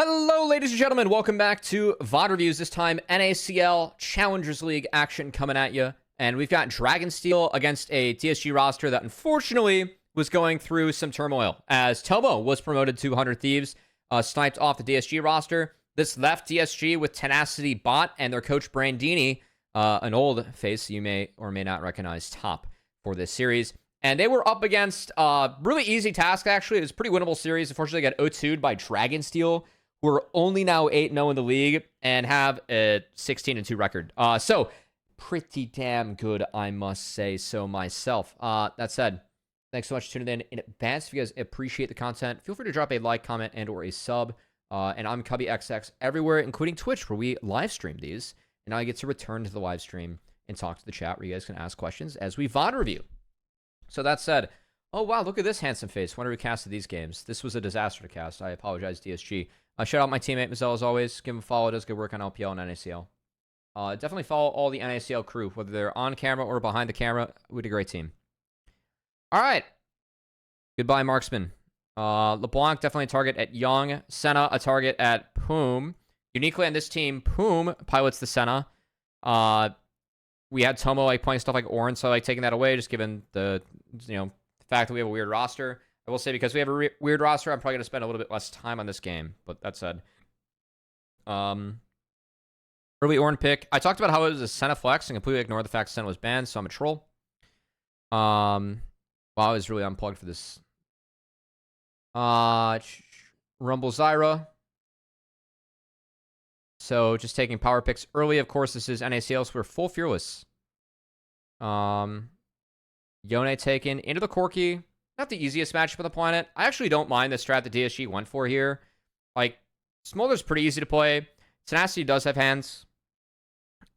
Hello, ladies and gentlemen. Welcome back to VoD Reviews. This time, NACL Challengers League action coming at you. And we've got DSTL against a DSG roster that unfortunately was going through some turmoil, as Tomo was promoted to 100 Thieves, sniped off the DSG roster. This left DSG with Tenacity Bot and their coach Brandini, an old face you may or may not recognize, top for this series. And they were up against a really easy task, actually. It was a pretty winnable series. Unfortunately, they got 0-2'd by DSTL, who are only now 8-0 in the league and have a 16-2 record. So, pretty damn good, I must say so myself. That said, thanks so much for tuning in advance. If you guys appreciate the content, feel free to drop a like, comment, and or a sub. And I'm Cubby XX everywhere, including Twitch, where we live stream these. And I get to return to the live stream and talk to the chat, where you guys can ask questions as we VoD review. So that said, oh wow, look at this handsome face. Wonder who casted these games. This was a disaster to cast. I apologize, DSG. Shout out my teammate, Mazel, as always. Give him a follow. Does good work on LPL and NACL. Definitely follow all the NACL crew, whether they're on camera or behind the camera. We did a great team. All right. Goodbye, Marksman. LeBlanc, definitely a target at Young. Senna, a target at Poom. Uniquely on this team, Poom pilots the Senna. We had Tomo playing stuff like Orange, so I like taking that away, just given the fact that we have a weird roster. I will say, because we have a weird roster, I'm probably going to spend a little bit less time on this game. But that said, early Orn pick. I talked about how it was a Senna flex and completely ignored the fact Senna was banned, so I'm a troll. Wow, I was really unplugged for this. Rumble Zyra. So just taking power picks early. Of course, this is NACL, so we're full Fearless. Yone taken into the Corki. Not the easiest matchup on the planet. I actually don't mind the strat that DSG went for here. Like, Smolder's pretty easy to play. Tenacity does have hands.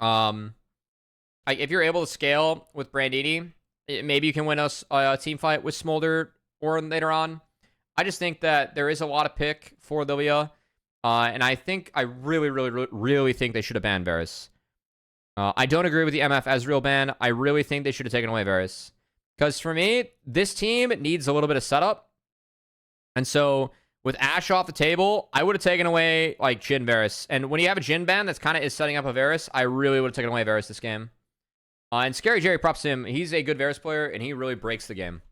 If you're able to scale with Brandini, maybe you can win a team fight with Smolder or later on. I just think that there is a lot of pick for Lilia. And I really think they should have banned Varus. I don't agree with the MF Ezreal ban. I really think they should have taken away Varus. Because for me, this team needs a little bit of setup. And so, with Ashe off the table, I would have taken away, like, Jhin Varus. And when you have a Jhin ban that's kind of is setting up a Varus, I really would have taken away Varus this game. And Scary Jerry, props to him. He's a good Varus player, and he really breaks the game.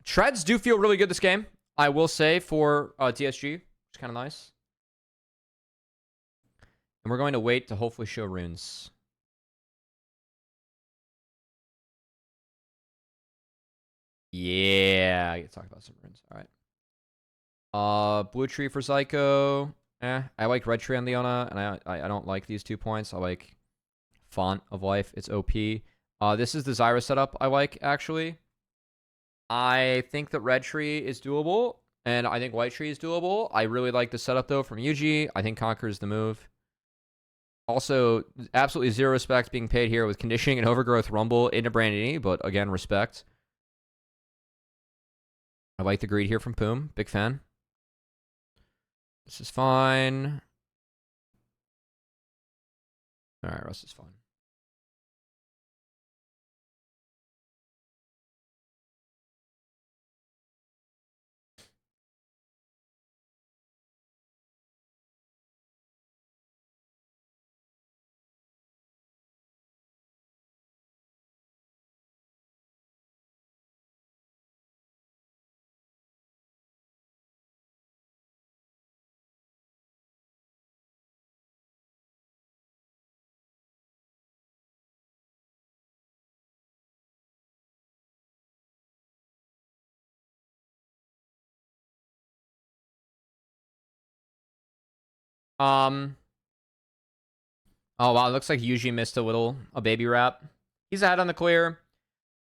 Treads do feel really good this game, I will say, for DSG. Which is kind of nice. And we're going to wait to hopefully show runes. Yeah, I get to talk about some runes. All right. Blue tree for Zyko. I like red tree on Leona, and I don't like these 2 points. I like Font of Life. It's OP. This is the Zyra setup I like, actually. I think that red tree is doable, and I think white tree is doable. I really like the setup, though, from Yuji. I think Conquer is the move. Also, absolutely zero respect being paid here with conditioning and overgrowth Rumble into Brandini, but again, respect. I like the greed here from Poom. Big fan. This is fine. Alright, Russ is fine. Oh wow, it looks like Yuji missed a baby wrap. He's ahead on the clear.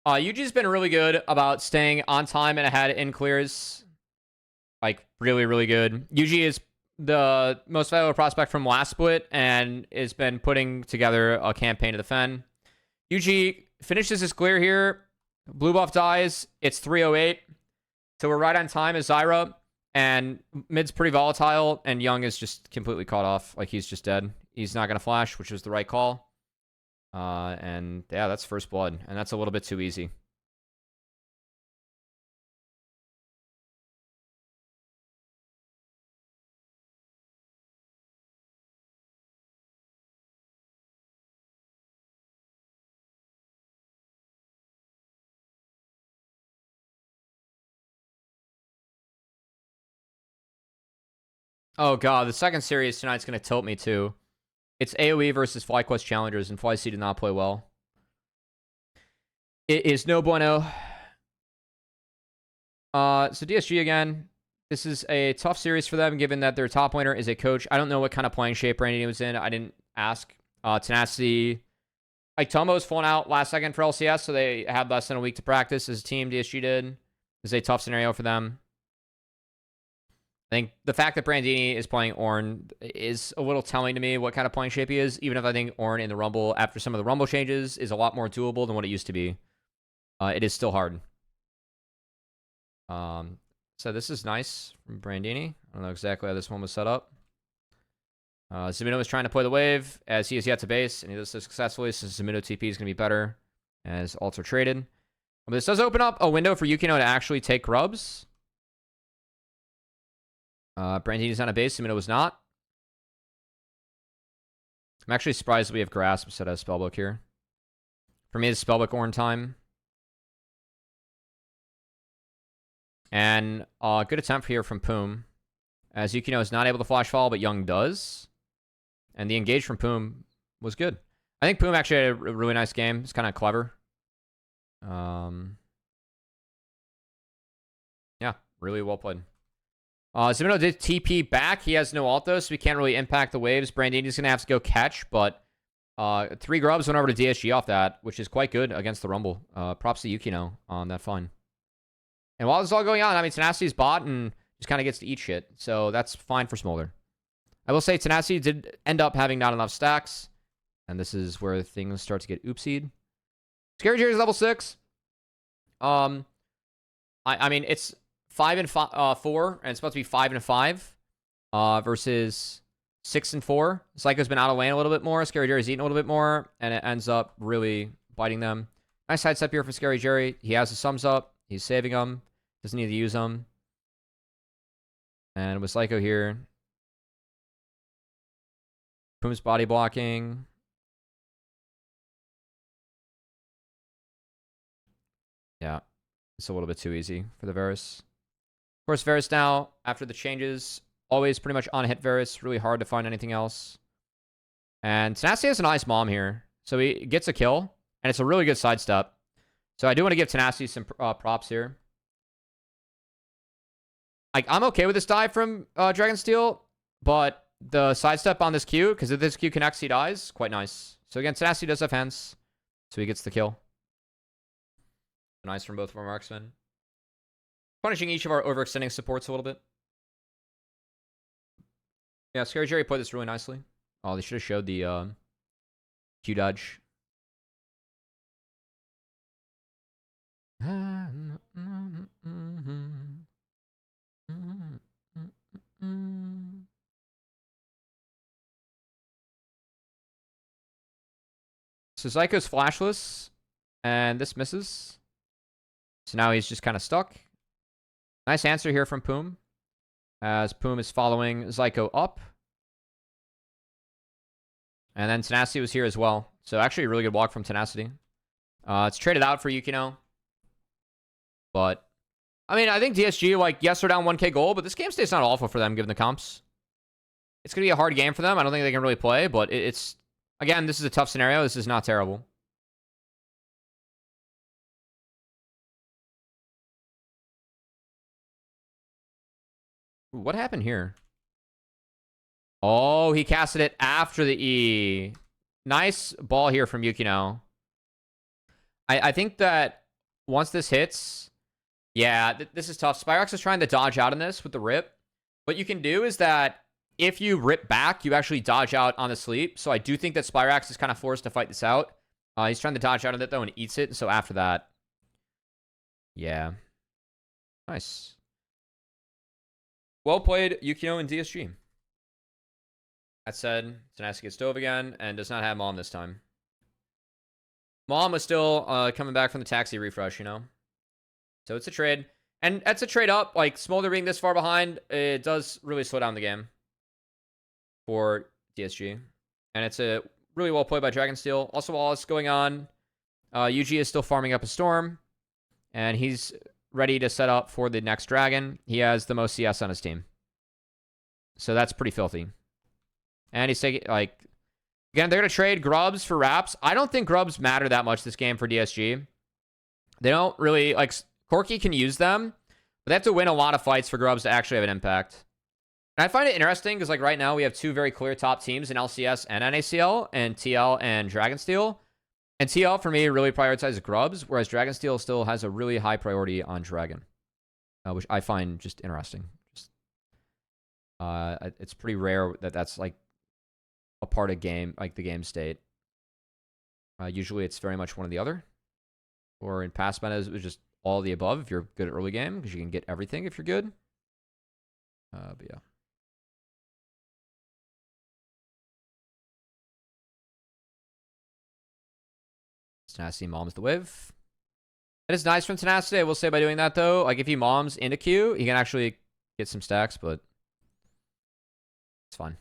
Yuji's been really good about staying on time and ahead in clears. Like, really good. Yuji is the most valuable prospect from last split and has been putting together a campaign to defend. Yuji finishes his clear here. Blue buff dies. It's 308. So we're right on time as Zyra. And mid's pretty volatile, and Young is just completely caught off. Like, he's just dead. He's not going to flash, which was the right call. And yeah, that's first blood. And that's a little bit too easy. Oh god, the second series tonight's going to tilt me too. It's AoE versus FlyQuest Challengers, and FlyC did not play well. It is no bueno. So DSG again. This is a tough series for them, given that their top laner is a coach. I don't know what kind of playing shape Brandon was in. I didn't ask. Tenacity. Like, Tomo's fallen out last second for LCS, so they had less than a week to practice as a team. DSG did. This is a tough scenario for them. I think the fact that Brandini is playing Ornn is a little telling to me what kind of playing shape he is, even if I think Ornn in the Rumble, after some of the Rumble changes, is a lot more doable than what it used to be. It is still hard. So this is nice from Brandini. I don't know exactly how this one was set up. Zamino is trying to play the wave as he is yet to base, and he does this successfully, so Zamino TP is going to be better as ults are traded. But this does open up a window for Yukino to actually take grubs. Brandini's on a base, Zamino was not. I'm actually surprised we have Grasp instead of Spellbook here. For me, it's Spellbook Ornn time. And good attempt here from Poom. As Yukino is not able to flash fall, but Young does. And the engage from Poom was good. I think Poom actually had a really nice game. It's kind of clever. Yeah, really well played. Zamino did TP back. He has no ult though, so we can't really impact the waves. Brandini's going to have to go catch, but 3 grubs went over to DSG off that, which is quite good against the Rumble. Props to Yukino on that fun. And while this is all going on, I mean, Tenacity's bot and just kind of gets to eat shit. So that's fine for Smolder. I will say Tenacity did end up having not enough stacks. And this is where things start to get oopsied. Scary Jerry's level 6. I mean, it's 5 and 4, and it's supposed to be 5 and 5 versus 6 and 4. Psycho's been out of lane a little bit more. Scary Jerry's eaten a little bit more, and it ends up really biting them. Nice sidestep here for Scary Jerry. He has his sums up. He's saving them. Doesn't need to use them. And with Psycho here, Poom's body blocking. Yeah, it's a little bit too easy for the Varus. Of course, Varus now, after the changes, always pretty much on hit Varus. Really hard to find anything else. And Tenacity has a nice mom here. So he gets a kill, and it's a really good sidestep. So I do want to give Tenacity some props here. I'm okay with this dive from Dragonsteel, but the sidestep on this Q, because if this Q connects, he dies. Quite nice. So again, Tenacity does have hands, so he gets the kill. Nice from both of our marksmen. Punishing each of our overextending supports a little bit. Yeah, Scary Jerry played this really nicely. Oh, they should have showed the Q dodge. So Zyko's flashless, and this misses. So now he's just kind of stuck. Nice answer here from Poom, as Poom is following Zyko up. And then Tenacity was here as well. So actually a really good walk from Tenacity. It's traded out for Yukino. But, I mean, I think DSG, like, yes, they're down 1k gold, but this game state's not awful for them given the comps. It's going to be a hard game for them. I don't think they can really play, but it's... Again, this is a tough scenario. This is not terrible. Ooh, what happened here? Oh, he casted it after the E. Nice ball here from Yukino. I think that once this hits... Yeah, this is tough. Spyrox is trying to dodge out in this with the rip. What you can do is that if you rip back, you actually dodge out on the sleep. So I do think that Spyrox is kind of forced to fight this out. He's trying to dodge out of it, though, and eats it. So after that... Yeah. Nice. Well played, Yukino and DSG. That said, Tenacity gets dove again, and does not have Mom this time. Mom was still coming back from the taxi refresh, you know? So it's a trade. And that's a trade up. Like, Smolder being this far behind, it does really slow down the game for DSG. And it's a really well played by Dragonsteel. Also, while it's going on, UG is still farming up a Storm. And he's ready to set up for the next Dragon. He has the most CS on his team. So that's pretty filthy. And he's taking, like, again, they're going to trade Grubs for Wraps. I don't think Grubs matter that much this game for DSG. They don't really, like, Corki can use them, but they have to win a lot of fights for Grubs to actually have an impact. And I find it interesting because, like, right now we have two very clear top teams in LCS and NACL, and TL and Dragonsteel. And TL, for me, really prioritizes Grubs, whereas Dragonsteel still has a really high priority on Dragon, which I find just interesting. It's pretty rare that that's, like, a part of game, like the game state. Usually it's very much one or the other. Or in past metas, it was just all of the above if you're good at early game, because you can get everything if you're good. But yeah. Tenacity moms the wave. It is nice from Tenacity, I will say, by doing that, though. Like, if he moms into Q, he can actually get some stacks, but it's fine.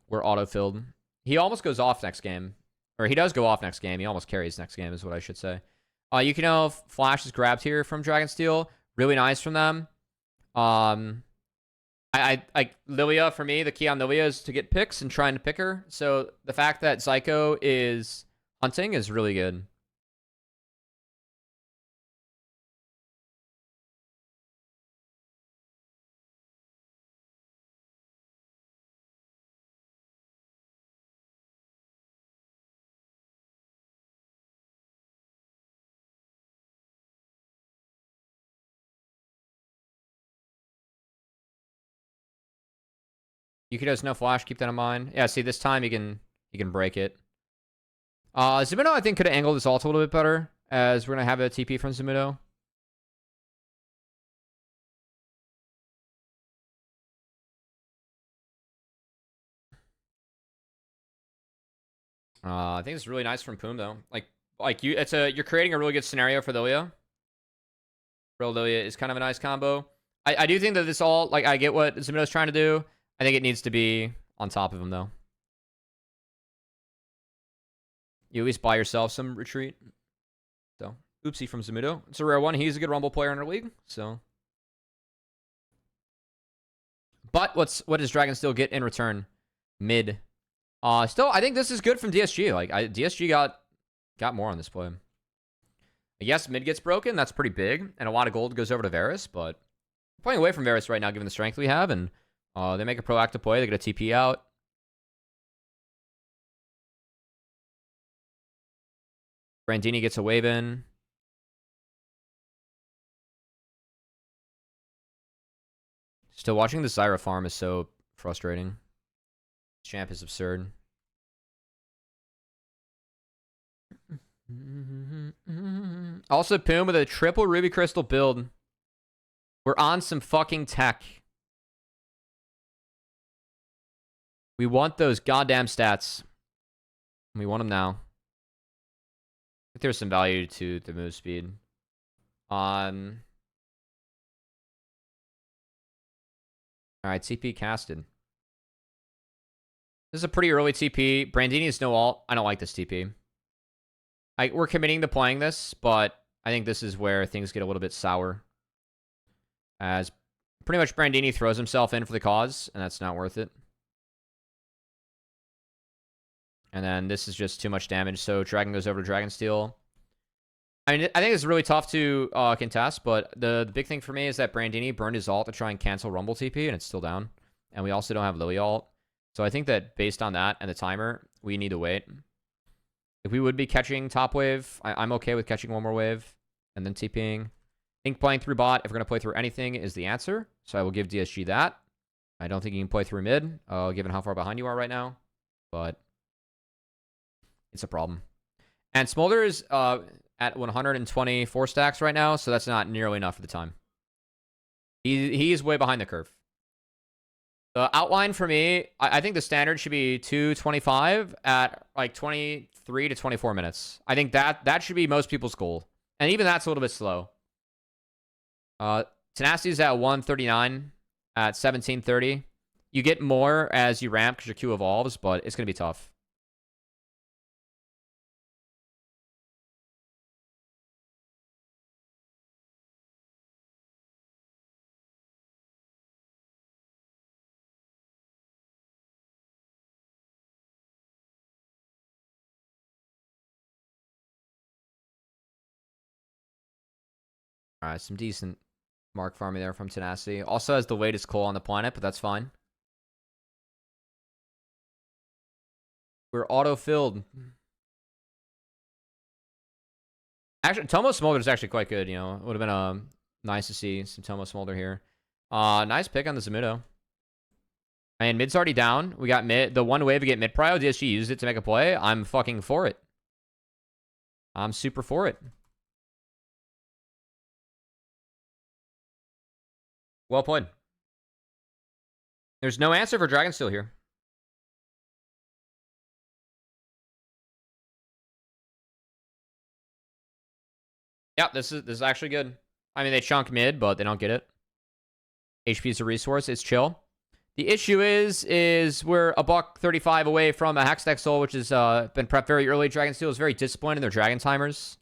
We're auto-filled. He almost goes off next game. Or he does go off next game. He almost carries next game, is what I should say. Yukino Flash is grabbed here from Dragonsteel. Really nice from them. Lilia, for me, the key on Lilia is to get picks and trying to pick her. So the fact that Zyko is hunting is really good. Yuki does no flash, keep that in mind. Yeah, see, this time he can break it. Zumudo, I think, could have angled his ult a little bit better, as we're going to have a TP from Zumudo. I think it's really nice from Poom, though. You're creating a really good scenario for Lilia. Real Lilia is kind of a nice combo. I do think that this all, like, I get what Zumudo's trying to do. I think it needs to be on top of him, though. You at least buy yourself some retreat. So, oopsie from Zumudo. It's a rare one. He's a good Rumble player in our league, so. But what does Dragonsteel get in return? Mid. Still, I think this is good from DSG. Like, DSG got more on this play. Yes, mid gets broken. That's pretty big. And a lot of gold goes over to Varus, but we're playing away from Varus right now, given the strength we have. And they make a proactive play. They get a TP out. Brandini gets a wave in. Still, watching the Zyra farm is so frustrating. Champ is absurd. Also, Poom with a triple Ruby Crystal build. We're on some fucking tech. We want those goddamn stats. We want them now. I think there's some value to the move speed. Alright, TP casted. This is a pretty early TP. Brandini is no ult. I don't like this TP. We're committing to playing this, but I think this is where things get a little bit sour. As pretty much Brandini throws himself in for the cause, and that's not worth it. And then this is just too much damage, so Dragon goes over to Dragonsteel. I mean, I think it's really tough to contest, but the big thing for me is that Brandini burned his ult to try and cancel Rumble TP, and it's still down. And we also don't have Lily ult. So I think that based on that and the timer, we need to wait. If we would be catching top wave, I'm okay with catching one more wave and then TPing. I think playing through bot, if we're going to play through anything, is the answer. So I will give DSG that. I don't think you can play through mid, given how far behind you are right now. But it's a problem. And Smolder is at 124 stacks right now, so that's not nearly enough for the time. He's way behind the curve. The outline for me, I think the standard should be 225 at like 23 to 24 minutes. I think that should be most people's goal. And even that's a little bit slow. Tenacity is at 139 at 1730. You get more as you ramp because your Q evolves, but it's going to be tough. All right, some decent mark farming there from Tenacity. Also has the latest coal on the planet, but that's fine. We're auto-filled. Actually, Tomo Smolder is actually quite good, you know. It would have been nice to see some Tomo Smolder here. Nice pick on the Zamudo. And mid's already down. We got mid. The one wave to get mid prio. DSG used it to make a play. I'm fucking for it. I'm super for it. Well played. There's no answer for Dragonsteel here. Yep, this is actually good. I mean, they chunk mid, but they don't get it. HP is a resource. It's chill. The issue is we're a $135 away from a Hextech Soul, which has been prepped very early. Dragonsteel is very disciplined in their Dragon timers.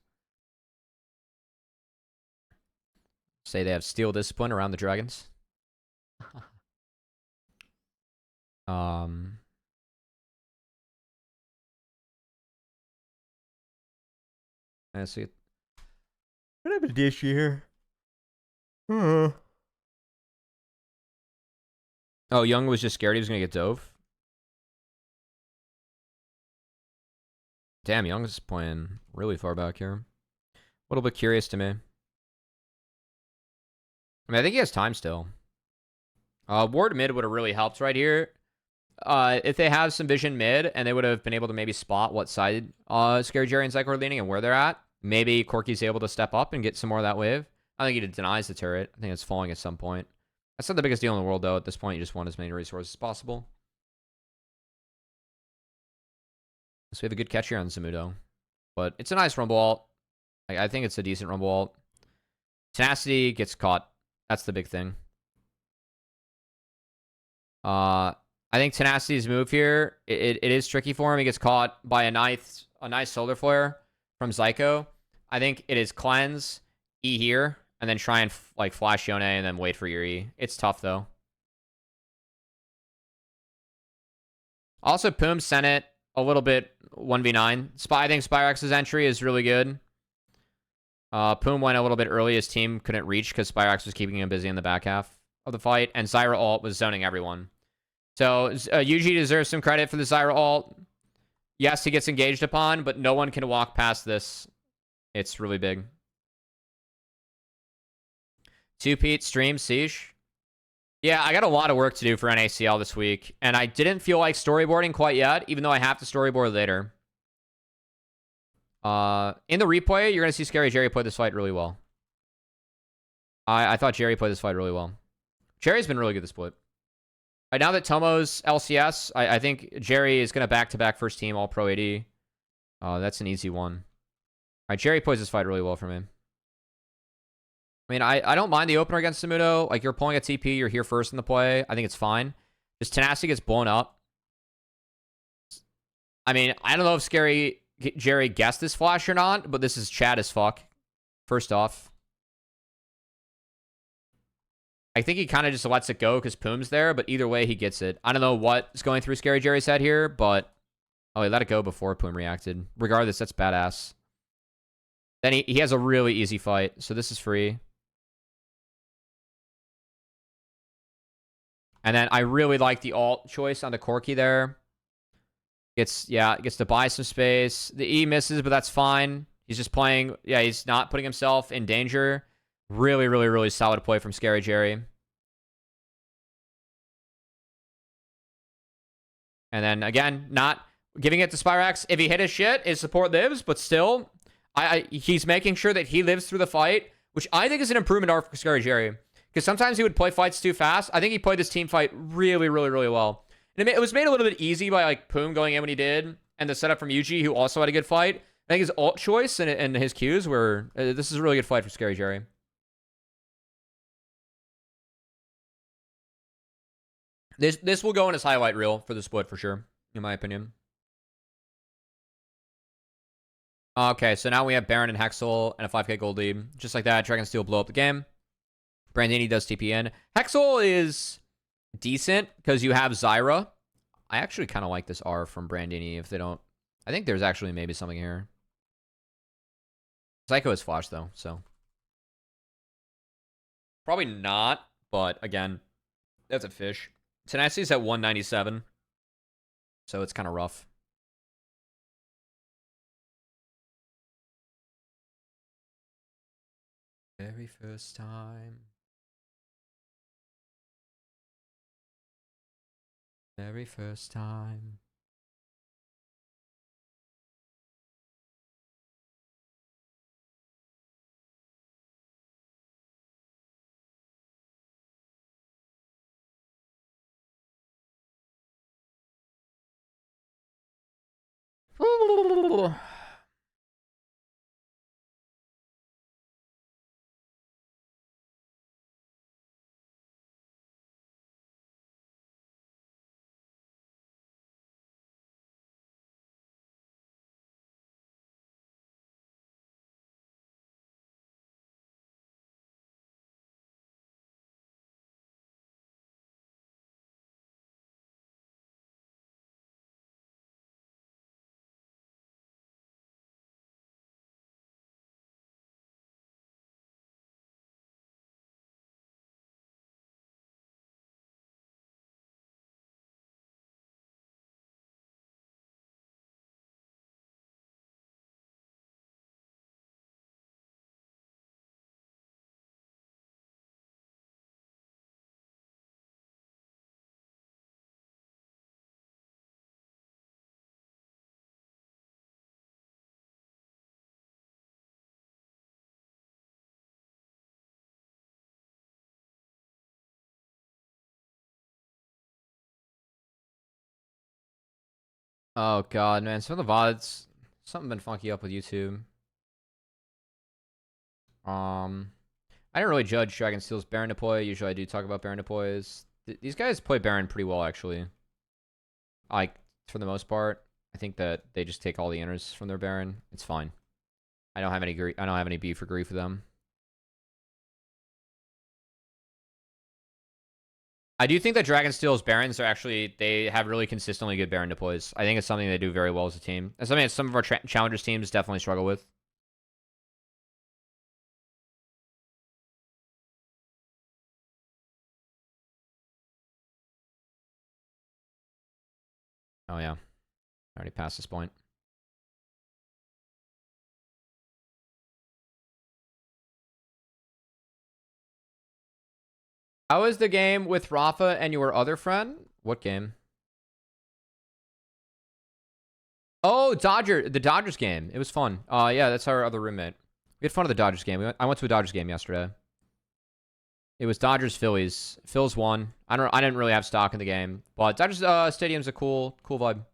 Say they have steel discipline around the dragons. Let's see. What happened to DSG here? Oh, Young was just scared he was gonna get dove. Damn, Young is playing really far back here. A little bit curious to me. I mean, I think he has time still. Ward mid would have really helped right here. If they have some vision mid, and they would have been able to maybe spot what side Scary Jerry and Zyko are leaning and where they're at. Maybe Corky's able to step up and get some more of that wave. I think he denies the turret. I think it's falling at some point. That's not the biggest deal in the world, though. At this point, you just want as many resources as possible. So we have a good catch here on Zamudo. But it's a nice rumble ult. I think it's a decent rumble ult. Tenacity gets caught. That's the big thing. I think Tenacity's move here, it is tricky for him. He gets caught by a nice solar flare from Zyko. I think it is cleanse, E here, and then try and like flash Yone and then wait for your E. It's tough though. Also, Poom sent it a little bit 1v9. I think Spyrex's entry is really good. Poom went a little bit early. His team couldn't reach because Spyrex was keeping him busy in the back half of the fight. And Zyra ult was zoning everyone. So Yuji deserves some credit for the Zyra ult. Yes, he gets engaged upon, but no one can walk past this. It's really big. 2-Pete stream, Siege. Yeah, I got a lot of work to do for NACL this week, and I didn't feel like storyboarding quite yet, even though I have to storyboard later. In the replay, you're going to see Scary Jerry play this fight really well. I thought Jerry played this fight really well. Jerry's been really good this split. Right now that Tomo's LCS, I think Jerry is going to back-to-back first team All-Pro AD. That's an easy one. All right, Jerry plays this fight really well for me. I mean, I don't mind the opener against Zamudo. Like, you're pulling a TP, you're here first in the play. I think it's fine. Just Tenacity gets blown up. I mean, I don't know if Scary Jerry guessed this flash or not, but this is Chad as fuck. First off. I think he kind of just lets it go because Poom's there, but either way, he gets it. I don't know what's going through Scary Jerry's head here, but... Oh, he let it go before Poom reacted. Regardless, that's badass. Then he has a really easy fight, so this is free. And then I really like the alt choice on the Corky there. Gets to buy some space. The E misses, but that's fine. He's just playing... Yeah, he's not putting himself in danger. Really, really, really solid play from Scary Jerry. And then, again, not giving it to Spyrex. If he hit his shit, his support lives, but still, he's making sure that he lives through the fight, which I think is an improvement for Scary Jerry. Because sometimes he would play fights too fast. I think he played this team fight really, really, really well. And it was made a little bit easy by, like, Poom going in when he did, and the setup from Yuji, who also had a good fight. I think his ult choice and his Qs were... this is a really good fight for Scary Jerry. This will go in his highlight reel for the split for sure, in my opinion. Okay, so now we have Baron and Hexel and a 5k gold lead. Just like that, Dragonsteel blow up the game. Brandini does TP in. Hexel is decent because you have Zyra. I actually kind of like this R from Brandini if they don't... I think there's actually maybe something here. Zyko is flash though, so... Probably not, but again, that's a fish. Tenacity's at 197, so it's kind of rough. Very first time. Very first time. Oh god, man. Some of the VODs, something been funky up with YouTube. I didn't really judge Dragonsteel's Baron deploy. Usually I do talk about Baron deploys. These guys play Baron pretty well, actually. Like, for the most part. I think that they just take all the inners from their Baron. It's fine. I don't have any beef or grief with them. I do think that Dragonsteel's Barons are actually, they have really consistently good Baron deploys. I think it's something they do very well as a team. It's something that some of our Challengers teams definitely struggle with. Oh yeah. I already passed this point. How was the game with Rafa and your other friend? What game? Oh, the Dodgers game. It was fun. Yeah, that's our other roommate. We had fun at the Dodgers game. I went to a Dodgers game yesterday. It was Dodgers Phillies. Phils won. I didn't really have stock in the game, but Dodgers Stadium's a cool vibe.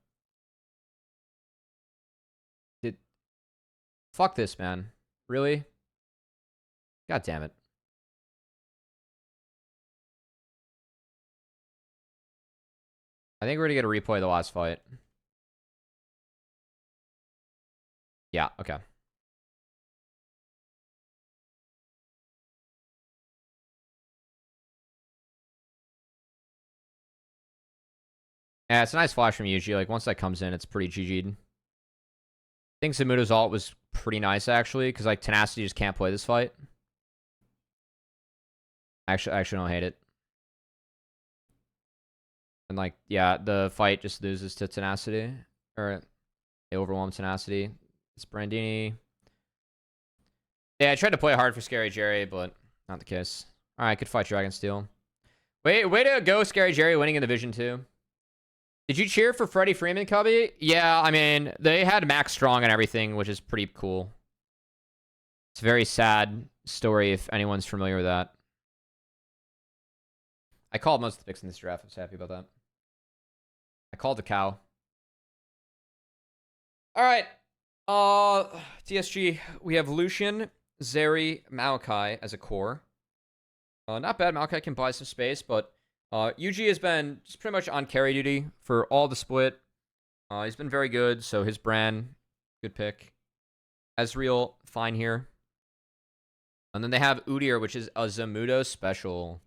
Fuck this, man. Really? God damn it. I think we're gonna get a replay of the last fight. Yeah, okay. Yeah, it's a nice flash from Yuji. Like, once that comes in, it's pretty GG'd. I think Zamuto's ult was pretty nice, actually, because, like, Tenacity just can't play this fight. I actually don't hate it. And, like, yeah, the fight just loses to Tenacity. Or, they overwhelm Tenacity. It's Brandini. Yeah, I tried to play hard for Scary Jerry, but not the case. Alright, good fight, Dragonsteel. Way to go, Scary Jerry, winning in Division 2. Did you cheer for Freddie Freeman, Cubby? Yeah, I mean, they had Max Strong and everything, which is pretty cool. It's a very sad story if anyone's familiar with that. I called most of the picks in this draft. I was happy about that. I called the cow. All right. DSG, we have Lucian, Zeri, Maokai as a core. Not bad. Maokai can buy some space, but Yuji has been just pretty much on carry duty for all the split. He's been very good, so his brand, good pick. Ezreal, fine here. And then they have Udyr, which is a Zamuto special.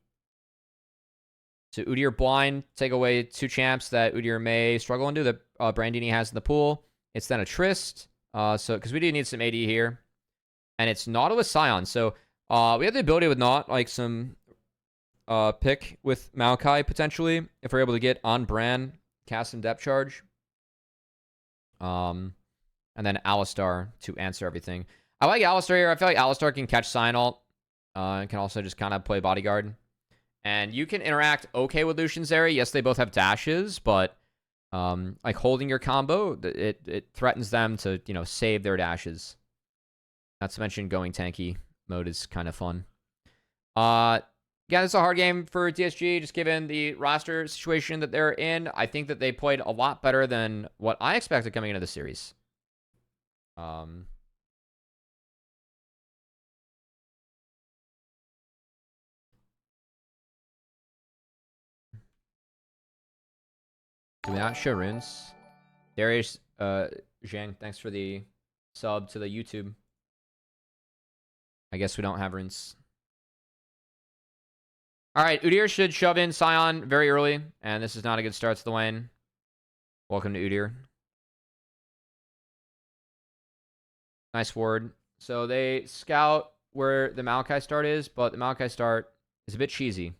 So Udyr blind, take away 2 champs that Udyr may struggle into that Brandini has in the pool. It's then a Trist, because we do need some AD here. And it's Nautilus Scion. So We have the ability with not like some pick with Maokai potentially if we're able to get on brand, cast and depth charge. And then Alistar to answer everything. I like Alistar here. I feel like Alistar can catch Sign Alt. And can also just kind of play bodyguard. And you can interact okay with Lucian Zeri. Yes, they both have dashes, but like holding your combo, it threatens them to, you know, save their dashes. Not to mention going tanky mode is kind of fun. Yeah, this is a hard game for DSG, just given the roster situation that they're in. I think that they played a lot better than what I expected coming into the series. Do we not show runes? Darius, Zhang, thanks for the sub to the YouTube. I guess we don't have runes. Alright, Udyr should shove in Scion very early, and this is not a good start to the lane. Welcome to Udyr. Nice ward. So they scout where the Maokai start is, but the Maokai start is a bit cheesy.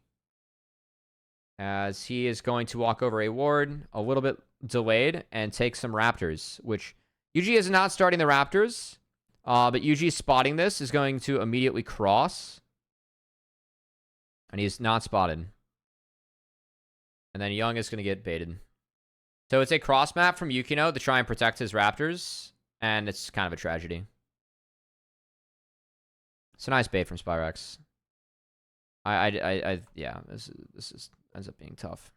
As he is going to walk over a ward, a little bit delayed, and take some Raptors, which UG is not starting the Raptors, but UG spotting this is going to immediately cross. And he's not spotted. And then Young is going to get baited. So it's a cross map from Yukino to try and protect his Raptors, and it's kind of a tragedy. It's a nice bait from Spyrex. Yeah, this is ends up being tough.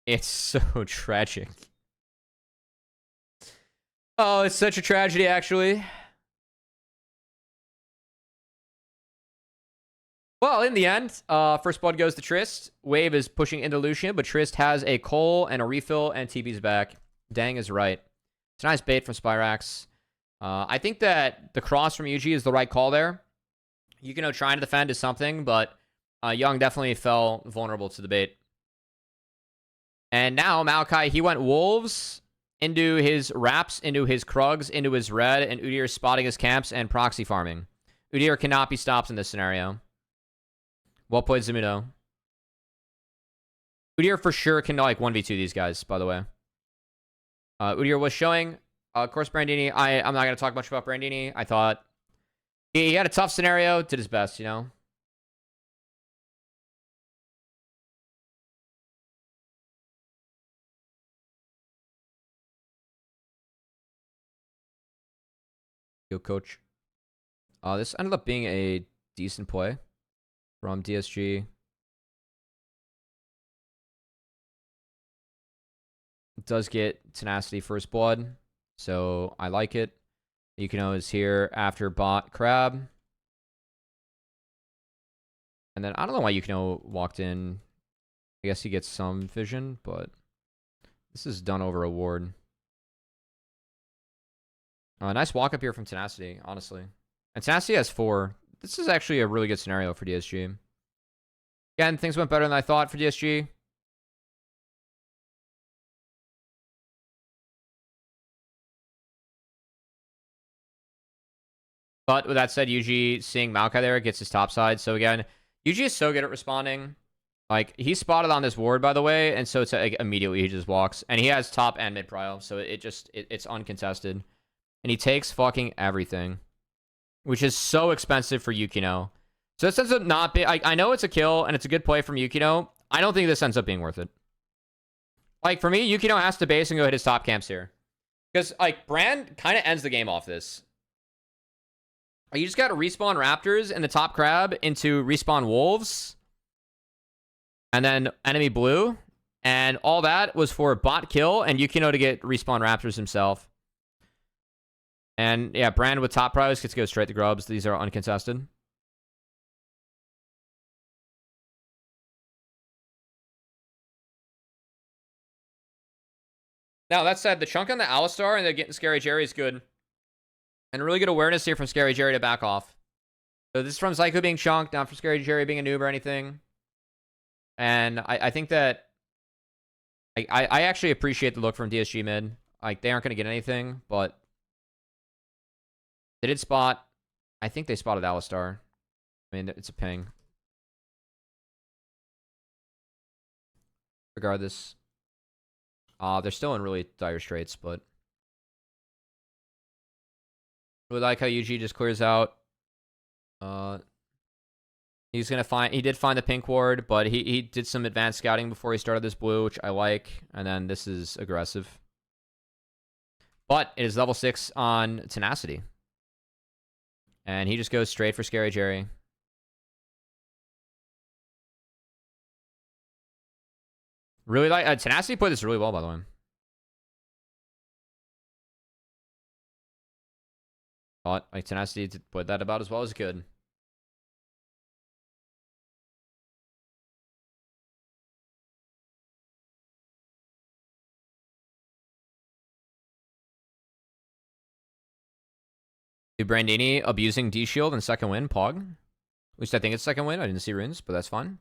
It's so tragic. Oh, it's such a tragedy, actually. Well, in the end, first blood goes to Trist. Wave is pushing into Lucian, but Trist has a coal and a refill, and TP's back. Dang is right. It's a nice bait from Spyrax. I think that the cross from UG is the right call there. Yukino trying to defend is something, but Young definitely fell vulnerable to the bait. And now Maokai, he went Wolves into his Raps, into his Krugs, into his Red, and Udyr spotting his camps and proxy farming. Udyr cannot be stopped in this scenario. Well played, Zamudo. Udyr for sure can like 1v2 these guys, by the way. Udyr was showing, of course, Brandini. I'm not going to talk much about Brandini. I thought he had a tough scenario, did his best, you know? Yo, coach. This ended up being a decent play from DSG. It does get Tenacity first blood, so I like it. Yukino is here after bot Crab. And then I don't know why Yukino walked in. I guess he gets some vision, but this is done over a ward. Nice walk up here from Tenacity, honestly. And Tenacity has 4. This is actually a really good scenario for DSG. Again, things went better than I thought for DSG. But with that said, UG seeing Maokai there gets his top side. So again, UG is so good at responding. Like, he's spotted on this ward, by the way, and so it's like, immediately he just walks. And he has top and mid prio, so it's uncontested. And he takes fucking everything, which is so expensive for Yukino. So this ends up not being... I know it's a kill, and it's a good play from Yukino. I don't think this ends up being worth it. Like, for me, Yukino has to base and go hit his top camps here. Because, like, Brand kind of ends the game off this. You just got to respawn Raptors and the top crab into respawn Wolves. And then enemy blue. And all that was for bot kill and Yukino to get respawn Raptors himself. And yeah, Brand with top prize gets to go straight to grubs. These are uncontested. Now, that said, the chunk on the Alistar and the getting Scary Jerry is good. And really good awareness here from Scary Jerry to back off. So this is from Psycho being chunked, not from Scary Jerry being a noob or anything. And I think that I actually appreciate the look from DSG mid. Like, they aren't going to get anything, but they did spot. I think they spotted Alistar. I mean, it's a ping. Regardless, they're still in really dire straits, but really like how UG just clears out. He's gonna find. He did find the pink ward, but he did some advanced scouting before he started this blue, which I like. And then this is aggressive, but it is level 6 on Tenacity, and he just goes straight for Scary Jerry. Really like Tenacity played this really well, by the way. Thought like Tenacity played that about as well as it could. Brandini abusing D shield and second win, Pog. At least I think it's second win. I didn't see runes, but that's fine.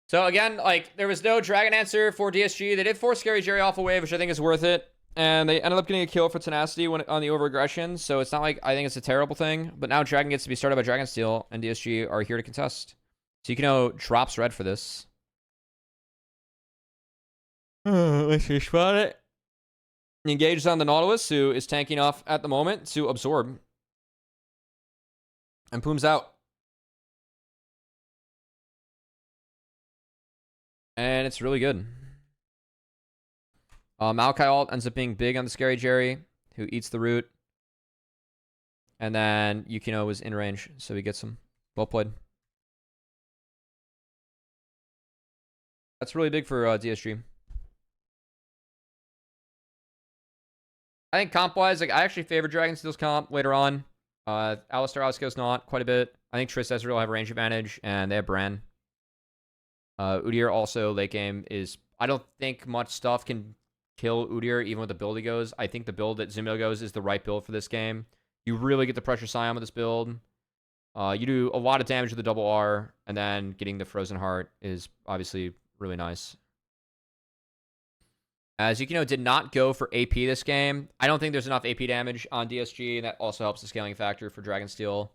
So again, like, there was no Dragon answer for DSG. They did force Scary Jerry off a wave, which I think is worth it. And they ended up getting a kill for Tenacity on the over-aggression. So it's not like I think it's a terrible thing. But now Dragon gets to be started by DragonSteel, and DSG are here to contest. So Yukino drops red for this. Let's see, spot it. Engages on the Nautilus, who is tanking off at the moment to absorb. And Poom's out. And it's really good. Maokai ult ends up being big on the Scary Jerry, who eats the root. And then Yukino was in range, so he gets him. Well played. That's really big for DSG. I think comp-wise, like, I actually favor DragonSteel's comp later on. Alistar Alisco's not quite a bit. I think Triss Ezreal have range advantage, and they have Bran. Udyr also late game is... I don't think much stuff can kill Udyr, even with the build he goes. I think the build that Zumil goes is the right build for this game. You really get the pressure Scion with this build. You do a lot of damage with the double R, and then getting the Frozen Heart is obviously really nice. As Yukino did not go for AP this game. I don't think there's enough AP damage on DSG, and that also helps the scaling factor for DragonSteel.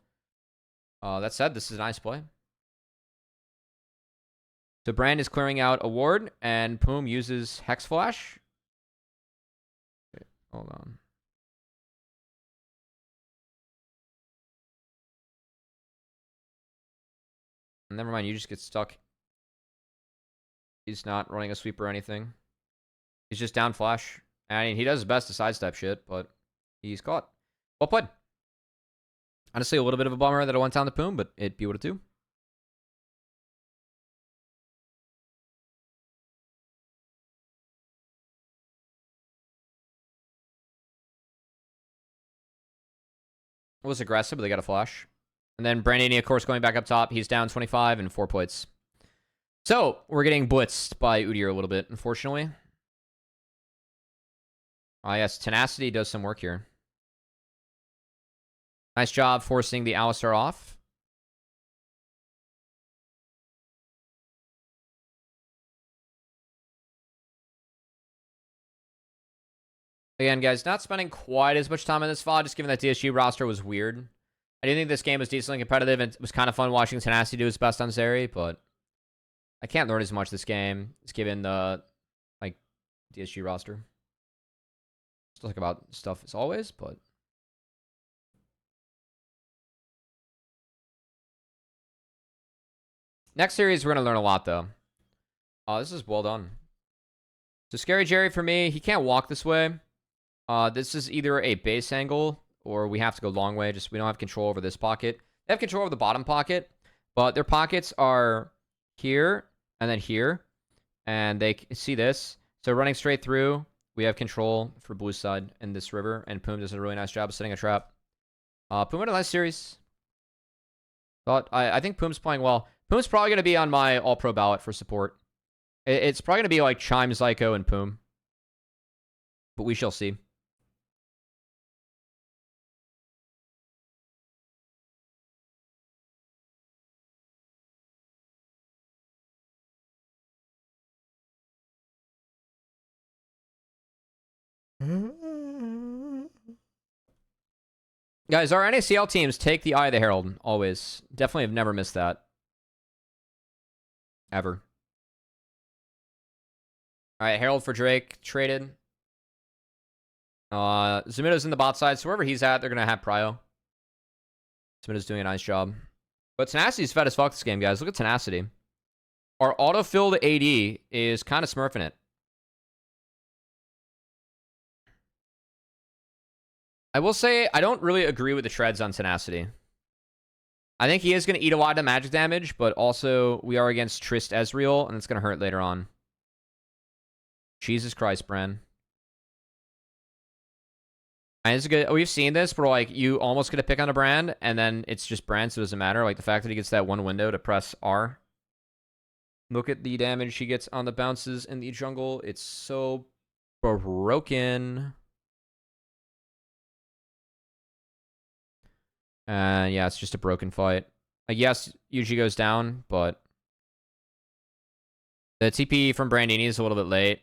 That said, this is a nice play. So Brand is clearing out a ward, and Poom uses Hex Flash. Okay, hold on. Never mind, you just get stuck. He's not running a sweep or anything. He's just down flash. I mean, he does his best to sidestep shit, but he's caught. Well played. Honestly, a little bit of a bummer that I went down to Poom, but it'd be what it do. It was aggressive, but they got a flash. And then Brandini, of course, going back up top. He's down 25 and 4 plates. So, we're getting blitzed by Udyr a little bit, unfortunately. Yes, Tenacity does some work here. Nice job forcing the Alistar off. Again, guys, not spending quite as much time on this VoD, just given that DSG roster was weird. I do think this game was decently competitive, and it was kind of fun watching Tenacity do his best on Zeri, but I can't learn as much this game, just given the, like, DSG roster. Still talk about stuff as always, but... Next series, we're going to learn a lot, though. This is well done. So Scary Jerry, for me, he can't walk this way. This is either a base angle, or we have to go long way. Just we don't have control over this pocket. They have control over the bottom pocket, but their pockets are here and then here. And they see this. So running straight through, we have control for blue side in this river. And Poom does a really nice job of setting a trap. Poom had a nice series. But I think Poom's playing well. Poom's probably going to be on my all-pro ballot for support. It's probably going to be like Chime, Zyko, and Poom. But we shall see. Guys, our NACL teams take the Eye of the Herald, always. Definitely have never missed that. Ever. Alright, Herald for Drake, traded. Zamido's in the bot side, so wherever he's at, they're going to have Prio. Zamido's doing a nice job. But Tenacity's fed as fuck this game, guys. Look at Tenacity. Our auto-filled AD is kind of smurfing it. I will say, I don't really agree with the treads on Tenacity. I think he is going to eat a lot of magic damage, but also we are against Trist Ezreal, and it's going to hurt later on. Jesus Christ, Bran. And it's good. We've seen this, where like you almost get a pick on a Bran, and then it's just Bran, so it doesn't matter. Like the fact that he gets that one window to press R. Look at the damage he gets on the bounces in the jungle. It's so broken. Yeah, it's just a broken fight. Like, yes, Yuji goes down, but the TP from Brandini is a little bit late.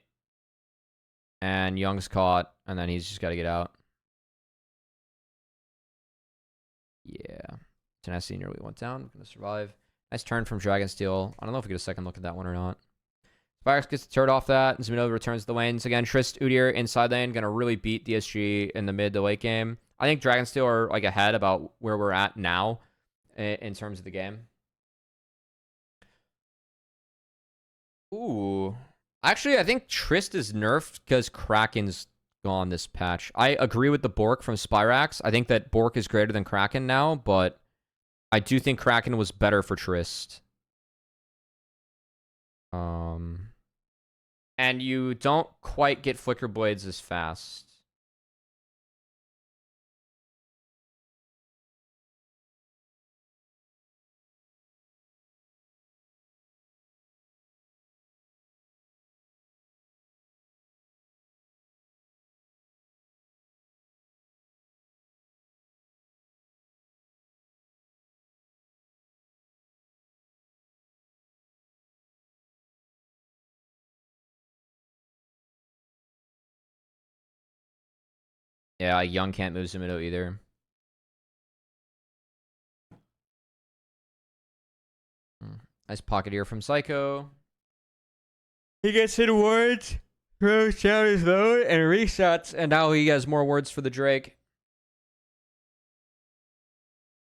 And Young's caught, and then he's just got to get out. Yeah. Tenacity nearly went down. We're going to survive. Nice turn from Dragonsteel. I don't know if we get a second look at that one or not. Spirax gets the turret off that. Zamido returns to the lanes. Again, Trist, Udyr inside lane. Going to really beat DSG in the mid to late game. I think Dragonsteel are like ahead about where we're at now in terms of the game. Ooh. Actually, I think Trist is nerfed because Kraken's gone this patch. I agree with the Bork from Spirax. I think that Bork is greater than Kraken now, but I do think Kraken was better for Trist. And you don't quite get Flicker Blades as fast. Yeah, Young can't move Zamido either. Nice pocket here from Psycho. He gets hit wards, throws down his load, and resets. And now he has more words for the Drake.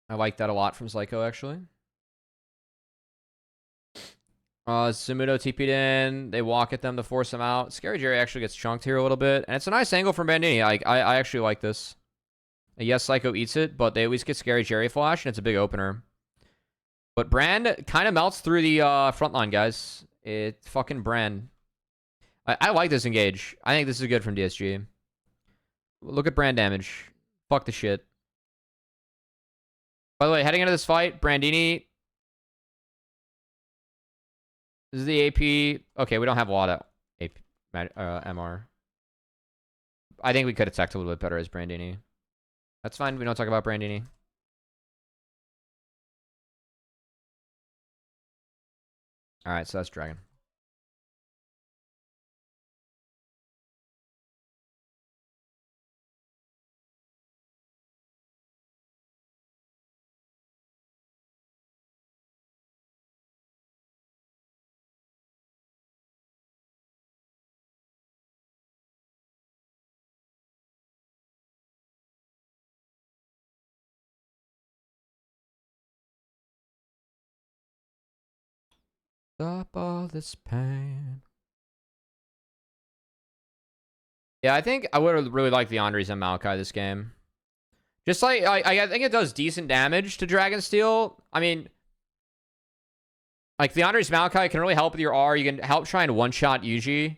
I like that a lot from Psycho, actually. Zamido TP'd in. They walk at them to force him out. Scary Jerry actually gets chunked here a little bit. And it's a nice angle from Bandini. I actually like this. Yes, Psycho eats it, but they at least get Scary Jerry flash, and it's a big opener. But Brand kind of melts through the front line, guys. It's fucking Brand. I like this engage. I think this is good from DSG. Look at Brand damage. Fuck the shit. By the way, heading into this fight, Brandini. This is the AP. Okay, we don't have a lot of AP, MR. I think we could have teched a little bit better as Brandini. That's fine. We don't talk about Brandini. Alright, so that's Dragon. Stop all this pain. Yeah, I think I would have really liked the Andres and Maokai this game. Just like, I think it does decent damage to Dragonsteel. I mean, like the Andres Maokai can really help with your R. You can help try and one-shot Yuji.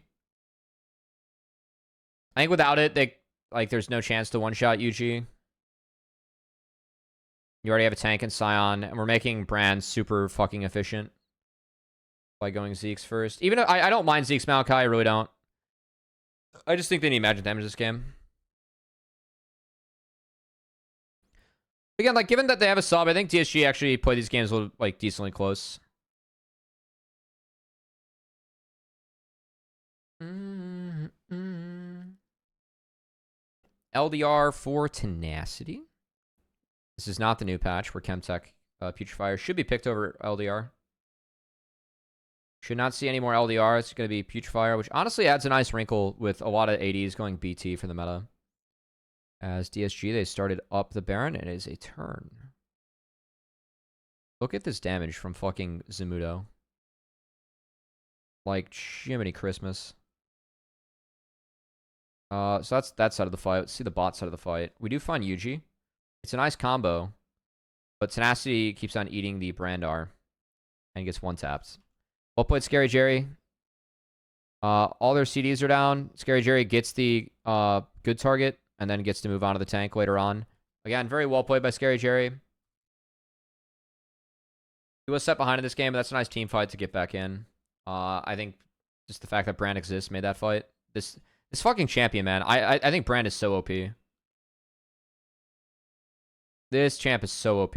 I think without it, there's no chance to one-shot Yuji. You already have a tank and Scion, and we're making Brand super fucking efficient by going Zeke's first. Even if I don't mind Zeke's Maokai, I really don't. I just think they need magic damage this game. Again, like, given that they have a sub, I think DSG actually play these games a little, like, decently close. LDR for Tenacity. This is not the new patch where Chemtech Putrefier should be picked over LDR. Should not see any more LDR. It's going to be Putrefier, which honestly adds a nice wrinkle with a lot of ADs going BT for the meta. As DSG, they started up the Baron, and it is a turn. Look at this damage from fucking Zamudo. Like, Jiminy Christmas. So that's that side of the fight. Let's see the bot side of the fight. We do find Yuji. It's a nice combo. But Tenacity keeps on eating the Brandar. And gets one tapped. Well played, Scary Jerry. All their CDs are down. Scary Jerry gets the good target. And then gets to move on to the tank later on. Again, very well played by Scary Jerry. He was set behind in this game, but that's a nice team fight to get back in. I think just the fact that Brand exists made that fight. This fucking champion, man. I think Brand is so OP. This champ is so OP.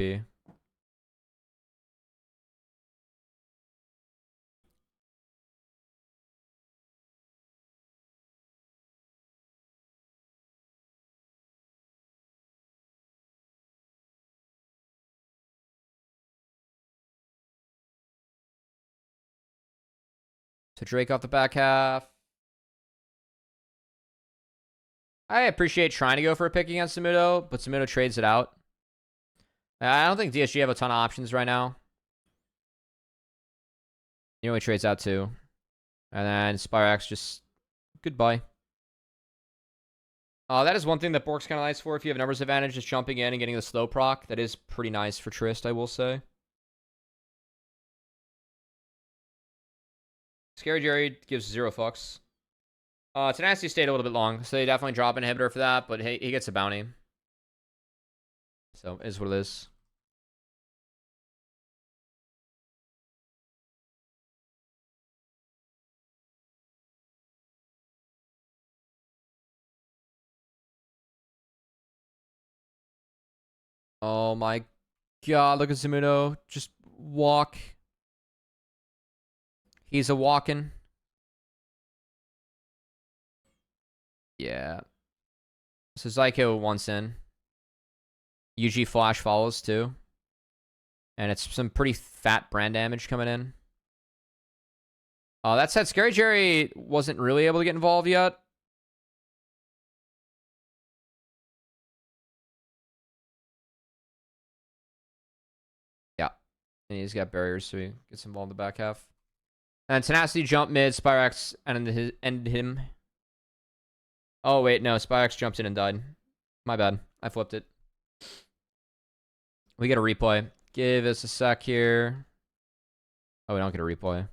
So Drake off the back half. I appreciate trying to go for a pick against Zamudo, but Zamudo trades it out. I don't think DSG have a ton of options right now. You know he trades out too. And then Spyrax just goodbye. That is one thing that Bork's kind of nice for. If you have numbers advantage, just jumping in and getting the slow proc. That is pretty nice for Trist, I will say. Scary Jerry gives 0 fucks. Tenacity stayed a little bit long, so they definitely drop an inhibitor for that, but he gets a bounty. So, it is what it is. Oh my god, look at Zamudo. Just walk. He's a walking. Yeah. So Zyko once in. UG Flash follows too. And it's some pretty fat brand damage coming in. That said, Scary Jerry wasn't really able to get involved yet. Yeah. And he's got barriers, so he gets involved in the back half. And Tenacity jump mid, Spyrax ended him. Oh, wait, no. Spyrax jumped in and died. My bad. I flipped it. We get a replay. Give us a sec here. Oh, we don't get a replay.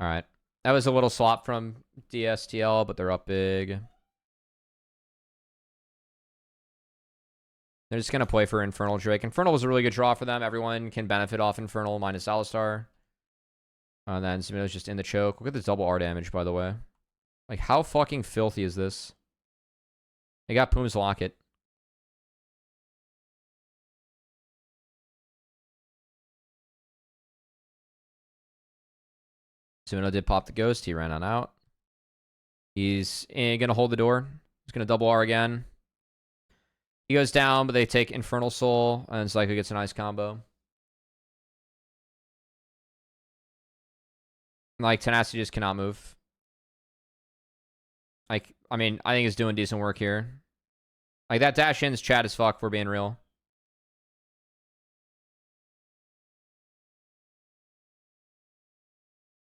Alright. That was a little swap from DSTL, but they're up big. They're just going to play for Infernal Drake. Infernal was a really good draw for them. Everyone can benefit off Infernal minus Alistar. And then Zamudo's just in the choke. Look at the double R damage, by the way. Like, how fucking filthy is this? They got Poom's Locket. Zamudo did pop the ghost. He ran on out. He's going to hold the door. He's going to double R again. He goes down, but they take Infernal Soul, and Zyko gets a nice combo. Like, Tenacity just cannot move. Like, I mean, I think he's doing decent work here. Like, that dash in's chat as fuck, for being real.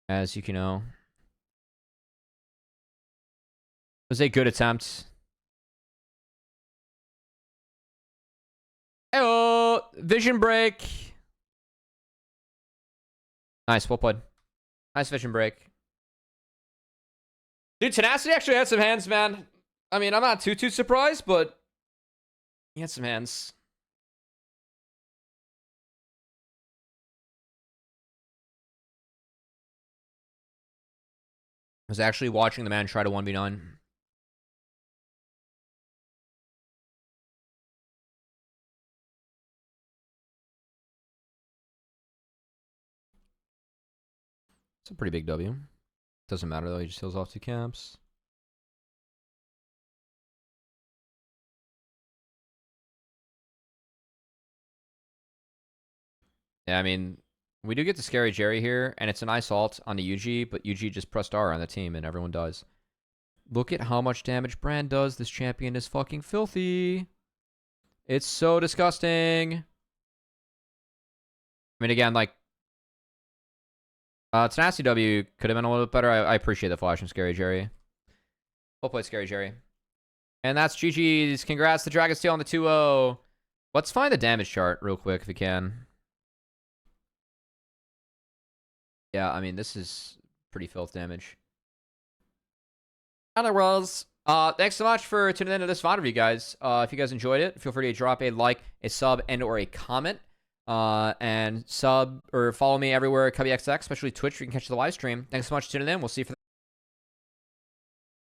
As you can know. It was a good attempt. Oh, vision break. Nice, well played. Nice vision break. Dude, Tenacity actually had some hands, man. I mean, I'm not too surprised, but he had some hands. I was actually watching the man try to 1v9. It's a pretty big W. Doesn't matter though, he just heals off 2 camps. Yeah, I mean, we do get the Scary Jerry here, and it's a nice ult on the UG, but UG just pressed R on the team, and everyone dies. Look at how much damage Brand does. This champion is fucking filthy. It's so disgusting. I mean, again, like, Tenacity W could have been a little bit better. I appreciate the flash from Scary Jerry. Well played, Scary Jerry. And that's GG's. Congrats to DragonSteel on the 2-0. Let's find the damage chart real quick if we can. Yeah, I mean, this is pretty filth damage. Otherwise, thanks so much for tuning in to this VoD review, guys. If you guys enjoyed it, feel free to drop a like, a sub, and or a comment. And sub or follow me everywhere, CubbyXX, especially Twitch, where you can catch the live stream. Thanks so much for tuning in. We'll see you for